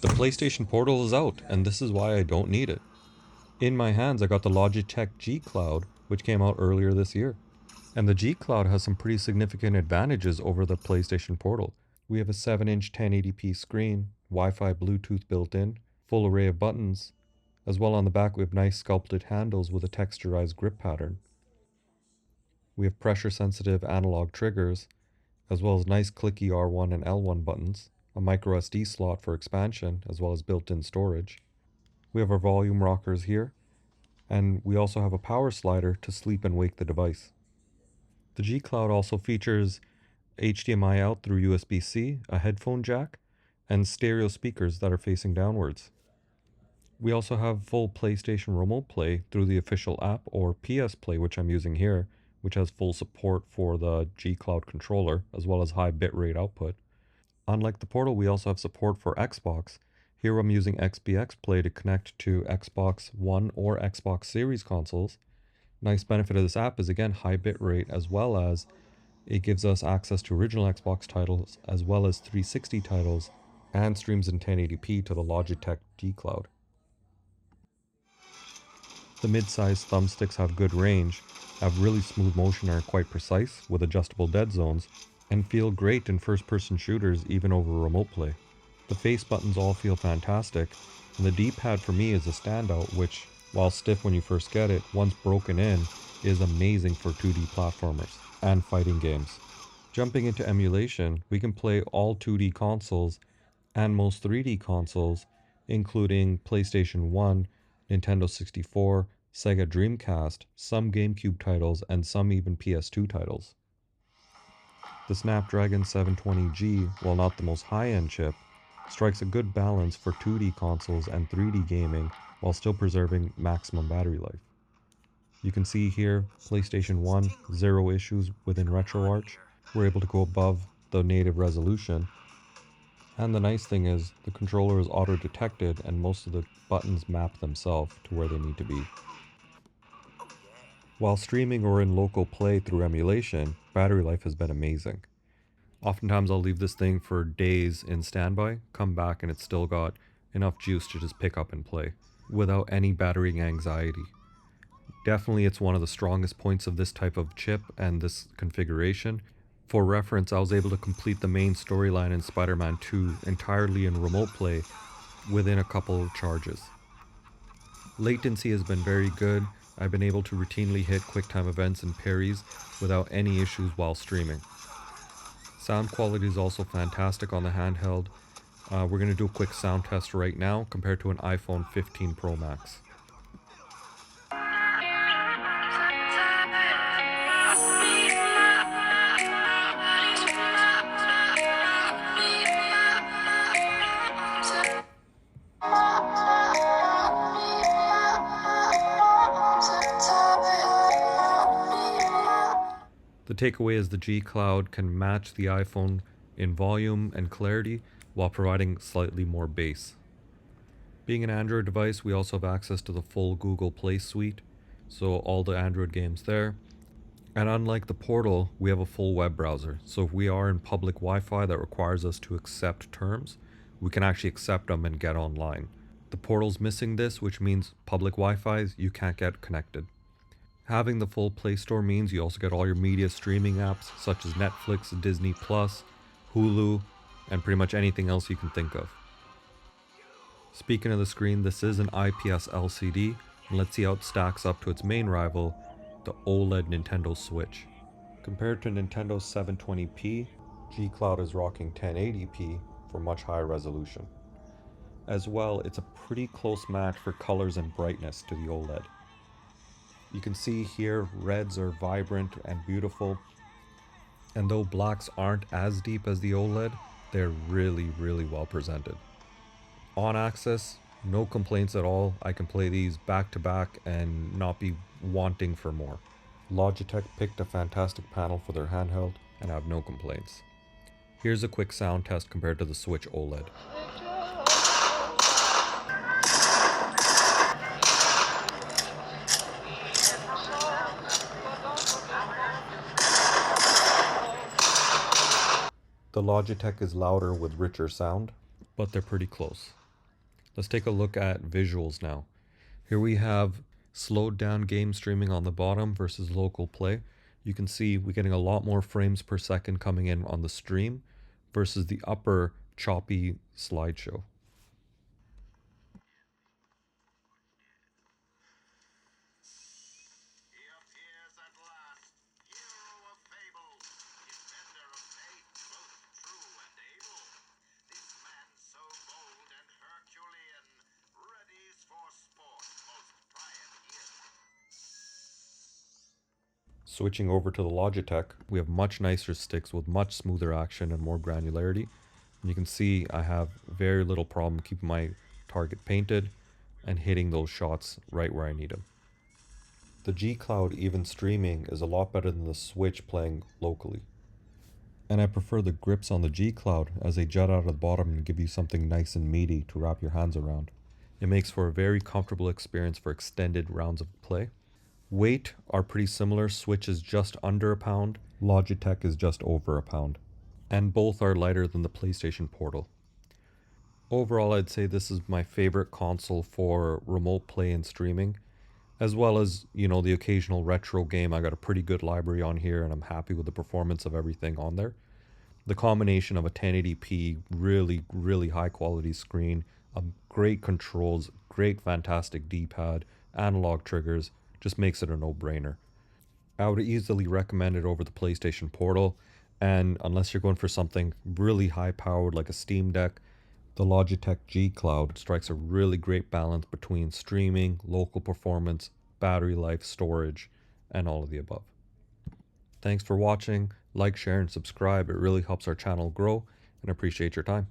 The PlayStation Portal is out, and this is why I don't need it. In my hands, I got the Logitech G Cloud, which came out earlier this year. And the G Cloud has some pretty significant advantages over the PlayStation Portal. We have a 7-inch 1080p screen, Wi-Fi, Bluetooth built in, full array of buttons. As well on the back we have nice sculpted handles with a texturized grip pattern. We have pressure sensitive analog triggers, as well as nice clicky R1 and L1 buttons, a micro SD slot for expansion, as well as built-in storage. We have our volume rockers here, and we also have a power slider to sleep and wake the device. The G Cloud also features HDMI out through USB-C, a headphone jack, and stereo speakers that are facing downwards. We also have full PlayStation Remote Play through the official app, or PS Play, which I'm using here, which has full support for the G Cloud controller, as well as high bitrate output. Unlike the Portal, we also have support for Xbox. Here I'm using XBX Play to connect to Xbox One or Xbox Series consoles. Nice benefit of this app is again high bitrate, as well as it gives us access to original Xbox titles, as well as 360 titles, and streams in 1080p to the Logitech G Cloud. The mid-sized thumbsticks have good range, have really smooth motion and are quite precise with adjustable dead zones, and feel great in first-person shooters even over remote play. The face buttons all feel fantastic, and the D-pad for me is a standout, which, while stiff when you first get it, once broken in, is amazing for 2D platformers and fighting games. Jumping into emulation, we can play all 2D consoles and most 3D consoles, including PlayStation 1, Nintendo 64, Sega Dreamcast, some GameCube titles, and some even PS2 titles. The Snapdragon 720G, while not the most high-end chip, strikes a good balance for 2D consoles and 3D gaming while still preserving maximum battery life. You can see here, PlayStation 1, 0 issues within RetroArch. We're able to go above the native resolution. And the nice thing is, the controller is auto-detected and most of the buttons map themselves to where they need to be. While streaming or in local play through emulation, battery life has been amazing. Oftentimes I'll leave this thing for days in standby, come back and it's still got enough juice to just pick up and play, without any battery anxiety. Definitely it's one of the strongest points of this type of chip and this configuration. For reference, I was able to complete the main storyline in Spider-Man 2 entirely in remote play within a couple of charges. Latency has been very good. I've been able to routinely hit QuickTime events and parries without any issues while streaming. Sound quality is also fantastic on the handheld. We're going to do a quick sound test right now compared to an iPhone 15 Pro Max. The takeaway is the G Cloud can match the iPhone in volume and clarity while providing slightly more bass. Being an Android device, we also have access to the full Google Play suite, so all the Android games there. And unlike the Portal, we have a full web browser, so if we are in public Wi-Fi that requires us to accept terms, we can actually accept them and get online. The Portal's missing this, which means public Wi-Fi, you can't get connected. Having the full Play Store means you also get all your media streaming apps such as Netflix, Disney+, Hulu, and pretty much anything else you can think of. Speaking of the screen, this is an IPS LCD, and let's see how it stacks up to its main rival, the OLED Nintendo Switch. Compared to Nintendo's 720p, G Cloud is rocking 1080p for much higher resolution. As well, it's a pretty close match for colors and brightness to the OLED. You can see here reds are vibrant and beautiful, and though blacks aren't as deep as the OLED, they're really well presented. On access, no complaints at all. I can play these back to back and not be wanting for more. Logitech picked a fantastic panel for their handheld and I have no complaints. Here's a quick sound test compared to the Switch OLED. The Logitech is louder with richer sound, but they're pretty close. Let's take a look at visuals now. Here we have slowed down game streaming on the bottom versus local play. You can see we're getting a lot more frames per second coming in on the stream versus the upper choppy slideshow. Switching over to the Logitech, we have much nicer sticks with much smoother action and more granularity. And you can see I have very little problem keeping my target painted and hitting those shots right where I need them. The G Cloud even streaming is a lot better than the Switch playing locally. And I prefer the grips on the G Cloud as they jut out of the bottom and give you something nice and meaty to wrap your hands around. It makes for a very comfortable experience for extended rounds of play. Weight are pretty similar. Switch is just under a pound, Logitech is just over a pound. And both are lighter than the PlayStation Portal. Overall, I'd say this is my favorite console for remote play and streaming, as well as, the occasional retro game. I got a pretty good library on here and I'm happy with the performance of everything on there. The combination of a 1080p, really, really high quality screen, great controls, great fantastic D-pad, analog triggers, just makes it a no-brainer. I would easily recommend it over the PlayStation Portal, and unless you're going for something really high-powered like a Steam Deck, the Logitech G Cloud strikes a really great balance between streaming, local performance, battery life, storage, and all of the above. Thanks for watching. Like, share, and subscribe. It really helps our channel grow, and I appreciate your time.